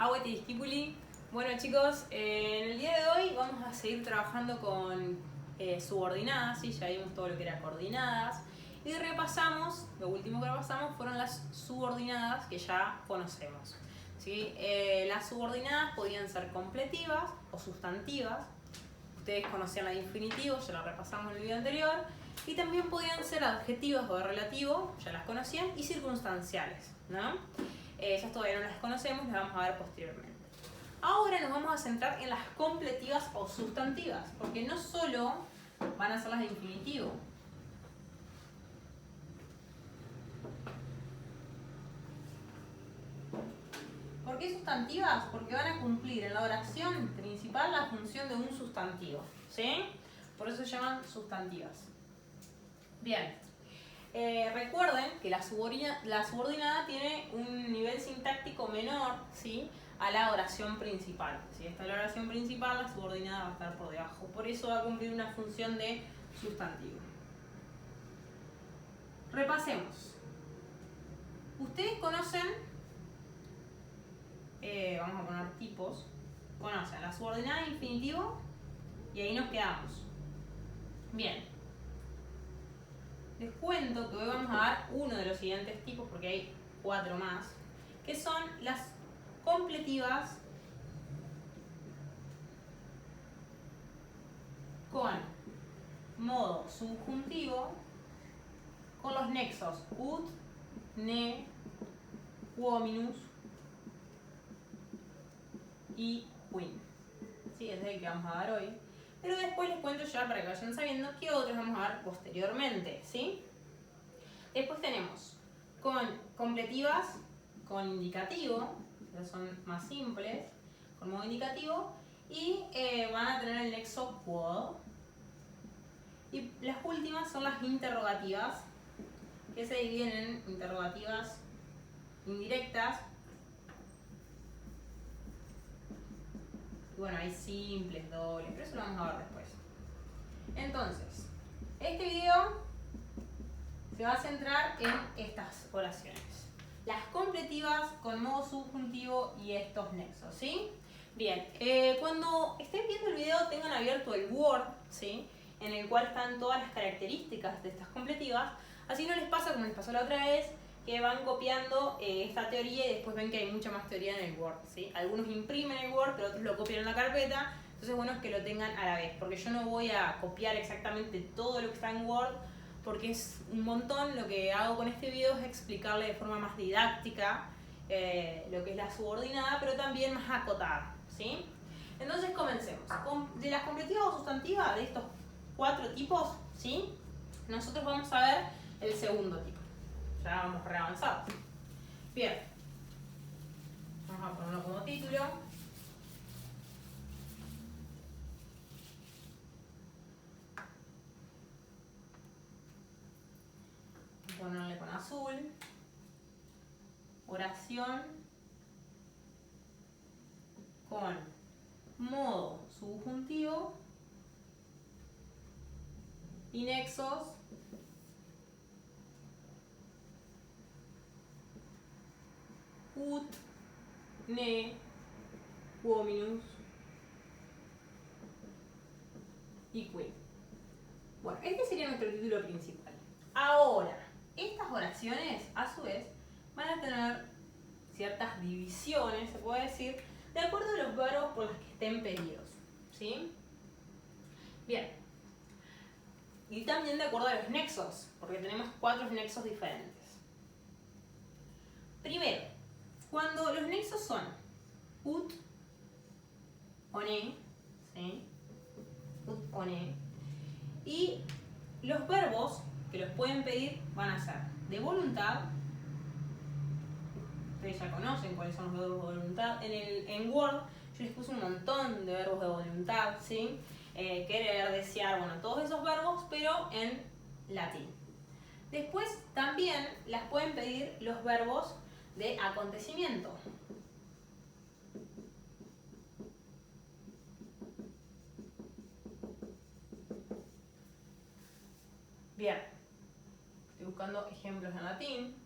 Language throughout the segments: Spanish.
Agueti discipuli. Bueno chicos, en el día de hoy vamos a seguir trabajando con subordinadas, ¿sí? Ya vimos todo lo que era coordinadas y repasamos, lo último que repasamos fueron las subordinadas que ya conocemos, ¿sí? Las subordinadas podían ser completivas o sustantivas. Ustedes conocían la de infinitivo, ya la repasamos en el video anterior, y también podían ser adjetivas o de relativo, ya las conocían, y circunstanciales, ¿no? Esas todavía no las conocemos, las vamos a ver posteriormente. Ahora nos vamos a centrar en las completivas o sustantivas, porque no solo van a ser las de infinitivo. ¿Por qué sustantivas? Porque van a cumplir en la oración principal la función de un sustantivo, ¿sí? Por eso se llaman sustantivas. Bien. Recuerden que la subordinada tiene un nivel sintáctico menor, ¿sí?, a la oración principal. Si esta es la oración principal, la subordinada va a estar por debajo. Por eso va a cumplir una función de sustantivo. Repasemos. Ustedes conocen, vamos a poner tipos, conocen la subordinada de infinitivo y ahí nos quedamos. Bien. Les cuento que hoy vamos a dar uno de los siguientes tipos, porque hay 4 más, que son las completivas con modo subjuntivo, con los nexos ut, ne, quominus y quin. ¿Sí? Ese es el que vamos a dar hoy. Pero después les cuento ya para que vayan sabiendo qué otros vamos a ver posteriormente, ¿sí? Después tenemos con completivas con indicativo, que son más simples, con modo indicativo, y van a tener el nexo quod. Y las últimas son las interrogativas, que se dividen en interrogativas indirectas. Y bueno, hay simples, dobles, pero eso lo vamos a ver después. Entonces, este video se va a centrar en estas oraciones. Las completivas con modo subjuntivo y estos nexos, ¿sí? Bien, cuando estén viendo el video tengan abierto el Word, ¿sí?, en el cual están todas las características de estas completivas. Así no les pasa como les pasó la otra vez, que van copiando esta teoría y después ven que hay mucha más teoría en el Word, ¿sí? Algunos imprimen el Word, pero otros lo copian en la carpeta. Entonces bueno es que lo tengan a la vez, porque yo no voy a copiar exactamente todo lo que está en Word, porque es un montón. Lo que hago con este video es explicarle de forma más didáctica lo que es la subordinada, pero también más acotada, ¿sí? Entonces comencemos. De las completivas o sustantivas, de estos 4 tipos, ¿sí?, nosotros vamos a ver el segundo tipo. Ya vamos re avanzados. Bien. Vamos a ponerlo como título. Ponerle con azul. Oración con modo subjuntivo y nexos ut, ne, quominus y quin. Bueno, este sería nuestro título principal. Ahora, estas oraciones, a su vez, van a tener ciertas divisiones, se puede decir, de acuerdo a los verbos por los que estén pedidos, ¿sí? Bien. Y también de acuerdo a los nexos, porque tenemos 4 nexos diferentes. Primero, cuando los nexos son ut o ne, ¿sí?, ut o ne, y los verbos que los pueden pedir van a ser de voluntad. Ustedes ya conocen cuáles son los verbos de voluntad. En Word yo les puse un montón de verbos de voluntad, ¿sí? Querer, desear, bueno, todos esos verbos, pero en latín. Después también las pueden pedir los verbos de acontecimiento. Bien, estoy buscando ejemplos en latín,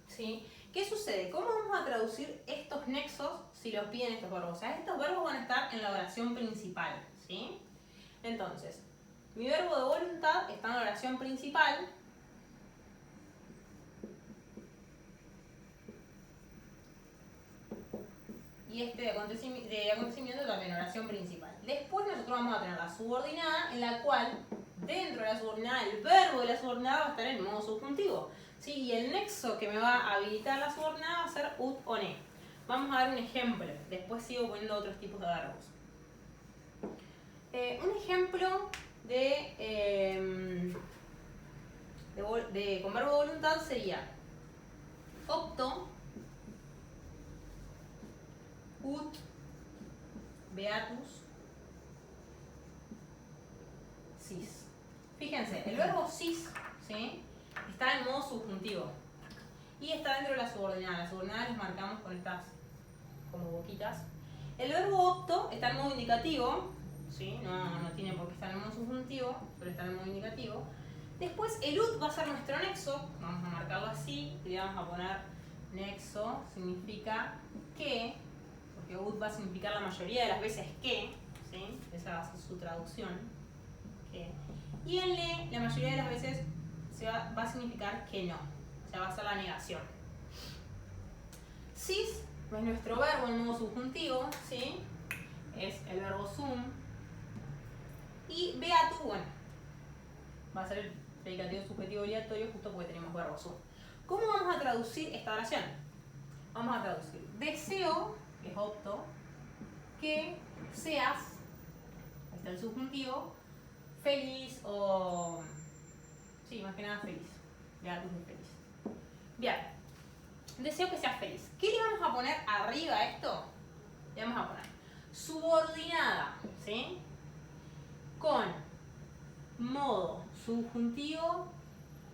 ¿sí? ¿Qué sucede? ¿Cómo vamos a traducir estos nexos si los piden estos verbos. O sea, estos verbos van a estar en la oración principal, ¿sí? Entonces, mi verbo de voluntad está en la oración principal. Y este de acontecimiento también, oración principal. Después nosotros vamos a tener la subordinada, en la cual, dentro de la subordinada, el verbo de la subordinada va a estar en modo subjuntivo. ¿Sí? Y el nexo que me va a habilitar la subordinada va a ser ut o ne. Vamos a dar un ejemplo, después sigo poniendo otros tipos de verbos. Un ejemplo con verbo de voluntad sería opto, ut, beatus, sis. Fíjense, el verbo sis, ¿sí?, está en modo subjuntivo y está dentro de la subordinada. La subordinada les marcamos con estas como boquitas. El verbo opto está en modo indicativo, ¿sí? No tiene por qué estar en modo subjuntivo, pero está en modo indicativo. Después el ut va a ser nuestro nexo, vamos a marcarlo así, y le vamos a poner nexo, significa que, porque ut va a significar la mayoría de las veces que, ¿sí? Esa va a ser su traducción, que. Y el ne, la mayoría de las veces va a significar que no, o sea, va a ser la negación. Sis es nuestro verbo en modo subjuntivo, ¿sí? Es el verbo sum. Y beatu, bueno, va a ser el predicativo subjetivo obligatorio justo porque tenemos verbo sum. ¿Cómo vamos a traducir esta oración? Vamos a traducir deseo, que es opto, que seas, ahí está el subjuntivo, feliz o... sí, más que nada feliz. Beatus es feliz. Bien. Deseo que seas feliz. ¿Qué le vamos a poner arriba a esto? Le vamos a poner subordinada, ¿sí? Con modo subjuntivo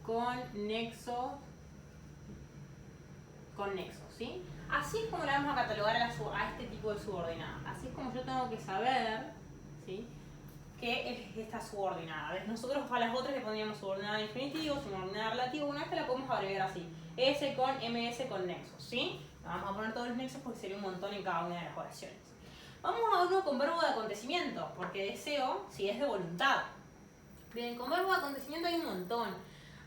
con nexo, ¿sí? Así es como le vamos a catalogar a este tipo de subordinada. Así es como yo tengo que saber, ¿sí?, qué es esta subordinada. Nosotros a las otras le pondríamos subordinada infinitivo, subordinada relativa. Una vez que la podemos abreviar así: S con MS con nexos, ¿sí? Vamos a poner todos los nexos porque sería un montón en cada una de las oraciones. Vamos a uno con verbo de acontecimiento, porque deseo, si es de voluntad. Bien, con verbo de acontecimiento hay un montón.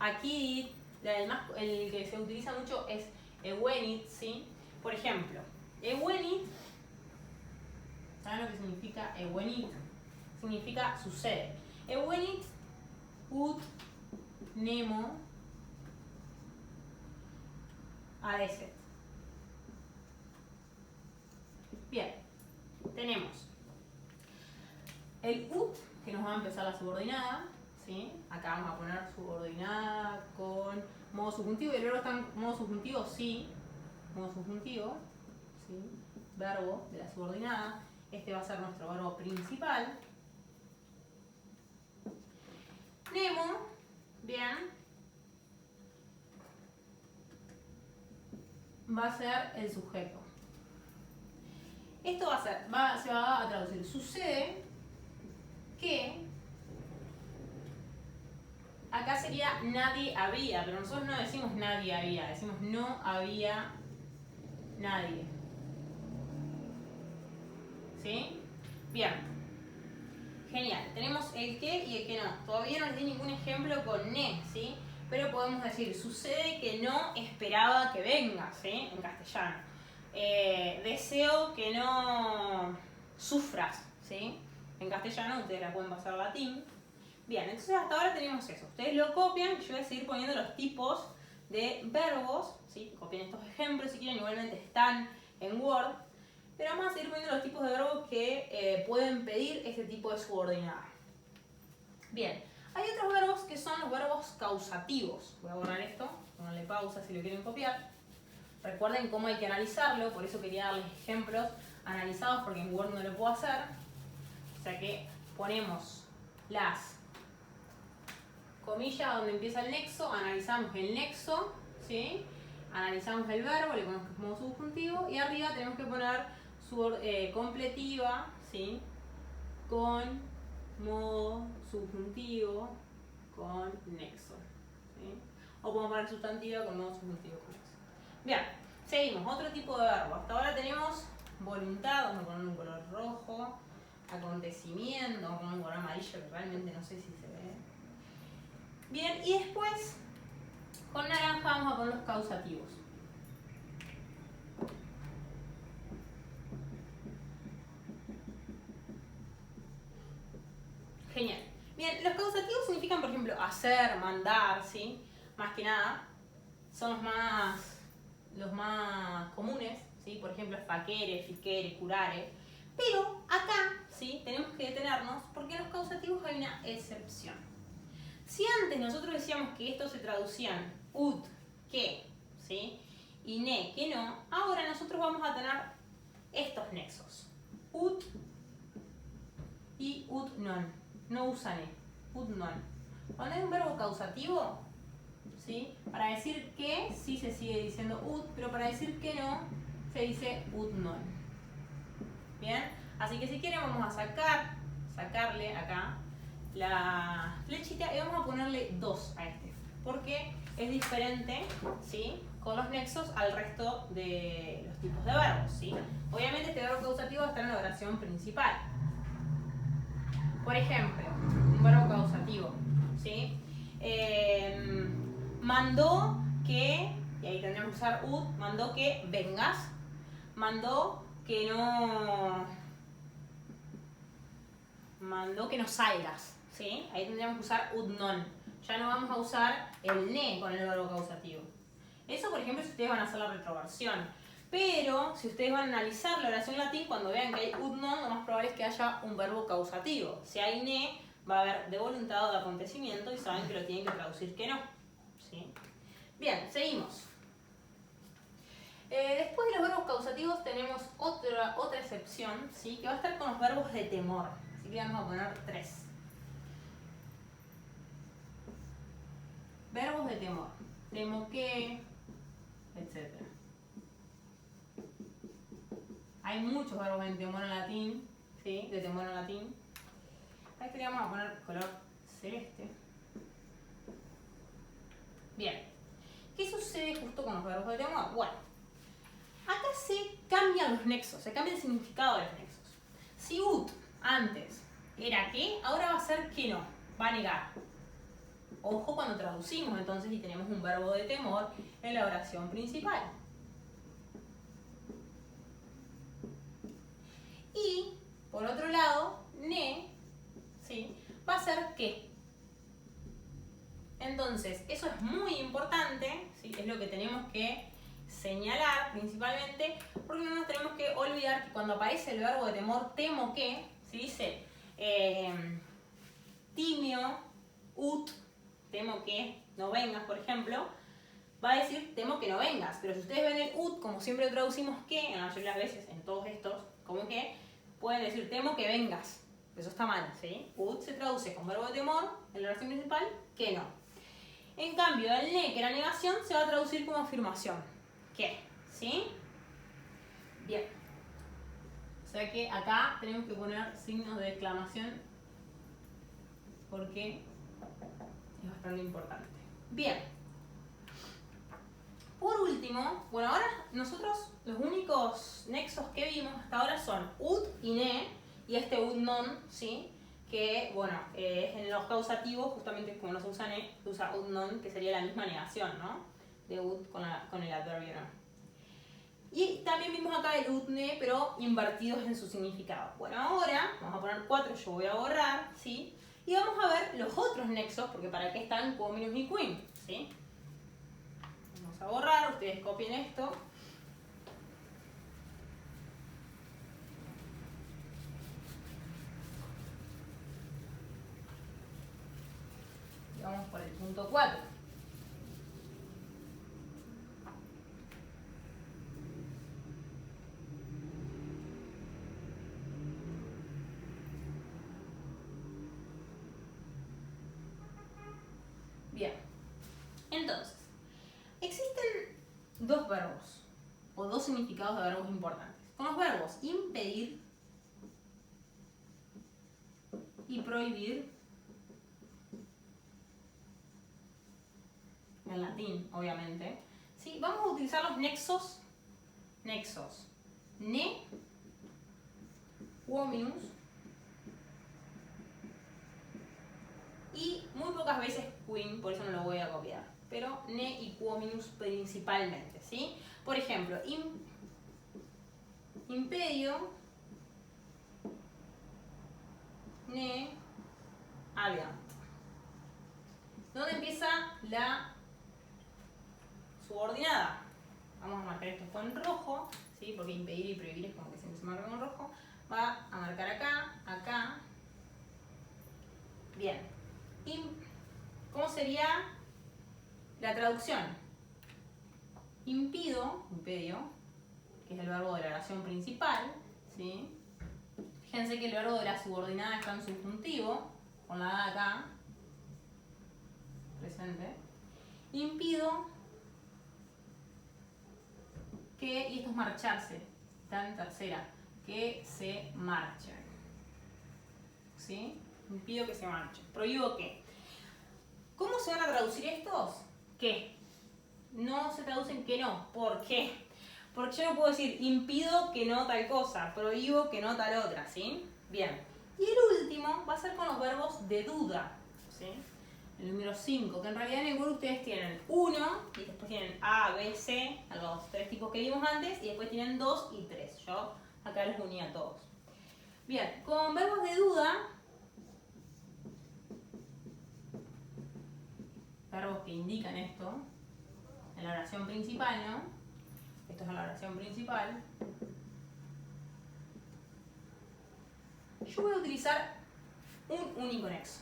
Aquí, además, el que se utiliza mucho es ewenit, ¿sí? Por ejemplo, ewenit, ¿saben lo que significa ewenit? Significa sucede. Ewenit ut nemo adeset. Bien, tenemos el ut, que nos va a empezar la subordinada, ¿sí? Acá vamos a poner subordinada con modo subjuntivo. ¿Y el verbo está en modo subjuntivo? Sí, modo subjuntivo, ¿sí? Verbo de la subordinada. Este va a ser nuestro verbo principal. Nemo, bien, va a ser el sujeto. Esto se va a traducir. Sucede que acá sería nadie había, pero nosotros no decimos nadie había, decimos no había nadie. ¿Sí? Bien. Genial. Tenemos el que y el que no. Todavía no les di ningún ejemplo con ne, ¿sí? Pero podemos decir, sucede que no esperaba que venga, ¿sí? En castellano. Deseo que no sufras, ¿sí? En castellano ustedes la pueden pasar a latín. Bien, entonces hasta ahora tenemos eso. Ustedes lo copian, yo voy a seguir poniendo los tipos de verbos, ¿sí? Copien estos ejemplos si quieren, igualmente están en Word. Pero vamos a seguir poniendo los tipos de verbos que pueden pedir este tipo de subordinada. Bien, hay otros verbos que son los verbos causativos. Voy a borrar esto, pónganle pausa si lo quieren copiar. Recuerden cómo hay que analizarlo, por eso quería darles ejemplos analizados porque en Word no lo puedo hacer. O sea que ponemos las comillas donde empieza el nexo, analizamos el nexo, ¿sí? Analizamos el verbo, le ponemos como subjuntivo y arriba tenemos que poner completiva, ¿sí? Con modo subjuntivo con nexo, ¿sí? O podemos poner sustantiva con modo subjuntivo con nexo. Bien, seguimos. Otro tipo de verbo. Hasta ahora tenemos voluntad, vamos a poner un color rojo, acontecimiento, vamos a poner un color amarillo que realmente no sé si se ve. Bien, y después con naranja vamos a poner los causativos. Genial. Bien, los causativos significan, por ejemplo, hacer, mandar, ¿sí? Más que nada, son los más comunes, ¿sí? Por ejemplo, facere, ficere, curare. Pero acá, ¿sí? Tenemos que detenernos porque en los causativos hay una excepción. Si antes nosotros decíamos que estos se traducían ut, que, ¿sí? Y ne, que no, ahora nosotros vamos a tener estos nexos. Ut y ut non. No usa ne, ut non. Cuando hay un verbo causativo, ¿sí? Para decir que sí se sigue diciendo ut, pero para decir que no se dice ut non. Bien, así que si quieren vamos a sacarle acá la flechita y vamos a ponerle 2 a este, porque es diferente, ¿sí? Con los nexos al resto de los tipos de verbos, ¿sí? Obviamente este verbo causativo está en la oración principal. Por ejemplo, un verbo causativo, ¿sí? Mandó que, y ahí tendríamos que usar ut, mandó que vengas, mandó que no salgas, ¿sí? Ahí tendríamos que usar ut non. Ya no vamos a usar el ne con el verbo causativo. Eso, por ejemplo, si ustedes van a hacer la retroversión. Pero, si ustedes van a analizar la oración latín, cuando vean que hay ut non, lo más probable es que haya un verbo causativo. Si hay ne, va a haber de voluntad o de acontecimiento y saben que lo tienen que traducir que no, ¿sí? Bien, seguimos. Después de los verbos causativos tenemos otra excepción, ¿sí? Que va a estar con los verbos de temor. Así que vamos a poner 3. Verbos de temor. Temo que, etc. Hay muchos verbos de temor en latín, ¿sí? De temor en latín. A este le vamos a poner color celeste. Bien. ¿Qué sucede justo con los verbos de temor? Bueno, acá se cambian los nexos, se cambia el significado de los nexos. Si ut antes era que, ahora va a ser que no, va a negar. Ojo cuando traducimos entonces y tenemos un verbo de temor en la oración principal. Y, por otro lado, ne, ¿sí? Va a ser que. Entonces, eso es muy importante, ¿sí? Es lo que tenemos que señalar principalmente, porque no nos tenemos que olvidar que cuando aparece el verbo de temor, temo que, si dice timio, ut, temo que no vengas, por ejemplo, va a decir temo que no vengas. Pero si ustedes ven el ut, como siempre lo traducimos que, en la mayoría de las veces, en todos estos, como que, pueden decir temo que vengas. Eso está mal, ¿sí? Ut se traduce con verbo de temor en la oración principal, que no. En cambio, el ne, que era negación, se va a traducir como afirmación. ¿Qué? ¿Sí? Bien. O sea que acá tenemos que poner signos de exclamación porque es bastante importante. Bien. Por último, bueno, ahora nosotros los únicos nexos que vimos hasta ahora son ut y ne, y este ut non, ¿sí? Que, bueno, en los causativos, justamente como no se usa ne, se usa ut non, que sería la misma negación, ¿no? De ut con el adverbio no. Y también vimos acá el ut ne, pero invertidos en su significado. Bueno, ahora vamos a poner 4, yo voy a borrar, ¿sí? Y vamos a ver los otros nexos, porque para qué están cominus y quin, ¿sí? Vamos a borrar, ustedes copien esto. Y vamos por el punto 4. Bien. Entonces, existen dos verbos, o dos significados de verbos importantes. Con los verbos impedir y prohibir, en latín, obviamente, ¿sí? Vamos a utilizar los nexos ne quominus. Y muy pocas veces quin, por eso no lo voy a copiar. Pero ne y quominus principalmente, ¿sí? Por ejemplo, impedio ne habeant. ¿Dónde empieza la subordinada? Vamos a marcar esto con rojo, ¿sí? Porque impedir y prohibir es como que siempre se marca con rojo. Va a marcar acá, acá. Bien. ¿Y cómo sería la traducción? Impedio, que es el verbo de la oración principal, ¿sí? Fíjense que el verbo de la subordinada está en subjuntivo, con la A acá, presente. Impido que, y esto es marcharse, está en tercera, que se marchen. ¿Sí? Impido que se marchen. Prohíbo que. ¿Cómo se van a traducir estos? ¿Qué? No se traducen que no. ¿Por qué? Porque yo no puedo decir impido que no tal cosa, prohíbo que no tal otra, ¿sí? Bien. Y el último va a ser con los verbos de duda, ¿sí? El número 5, que en realidad en el Word ustedes tienen 1, y después tienen A, B, C, a los 3 tipos que vimos antes, y después tienen 2 y 3. Yo acá los uní a todos. Bien, con verbos de duda, verbos que indican esto, en la oración principal, ¿no? Esto es en la oración principal. Yo voy a utilizar un único nexo.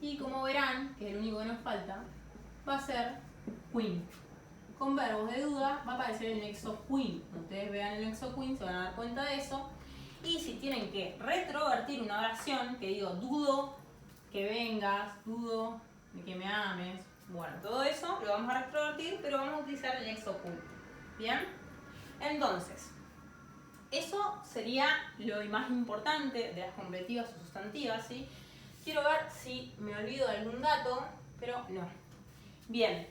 Y como verán, que es el único que nos falta, va a ser quin. Con verbos de duda va a aparecer el nexo quin. Cuando ustedes vean el nexo quin se van a dar cuenta de eso. Y si tienen que retrovertir una oración, que digo, dudo que vengas, dudo de que me ames, bueno, todo eso lo vamos a retrovertir, pero vamos a utilizar el nexo quin. ¿Bien? Entonces, eso sería lo más importante de las completivas o sustantivas, ¿sí? Quiero ver si me olvido de algún dato, pero no. Bien,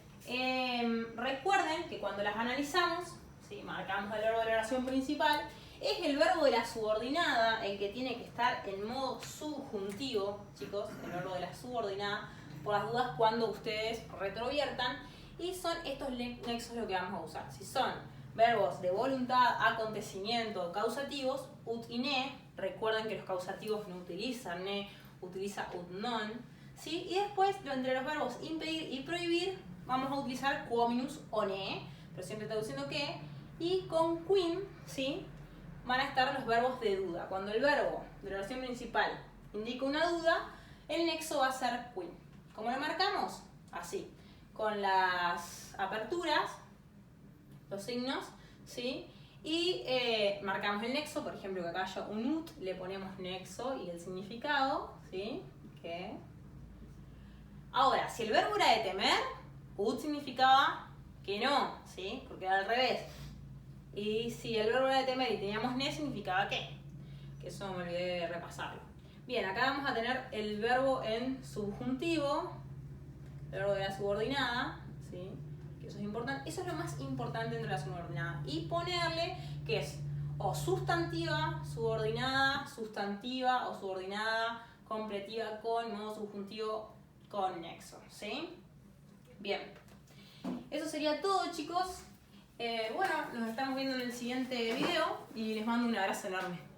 recuerden que cuando las analizamos, ¿sí? Marcamos el verbo de la oración principal, es el verbo de la subordinada el que tiene que estar en modo subjuntivo, chicos, el verbo de la subordinada, por las dudas cuando ustedes retroviertan, y son estos nexos lo que vamos a usar. Si son verbos de voluntad, acontecimiento, causativos, ut y ne, recuerden que los causativos no utilizan ne, utiliza ut non, ¿sí? Y después, entre los verbos impedir y prohibir, vamos a utilizar quominus o ne, pero siempre traduciendo que, y con quin, ¿sí? Van a estar los verbos de duda. Cuando el verbo de la oración principal indica una duda, el nexo va a ser quin. ¿Cómo lo marcamos? Así, con las aperturas, los signos, ¿sí? Y marcamos el nexo, por ejemplo, que acá haya un ut, le ponemos nexo y el significado, ¿sí? ¿Qué? Ahora, si el verbo era de temer, ut significaba que no, ¿sí? Porque era al revés. Y si el verbo era de temer y teníamos ne, significaba qué. Que eso me olvidé de repasarlo. Bien, acá vamos a tener el verbo en subjuntivo, el verbo de la subordinada, ¿sí? Eso es importante, eso es lo más importante entre la subordinada. Y ponerle que es o sustantiva, subordinada, sustantiva o subordinada, completiva con modo subjuntivo con nexo, ¿sí? Bien, eso sería todo, chicos. Bueno, nos estamos viendo en el siguiente video y les mando un abrazo enorme.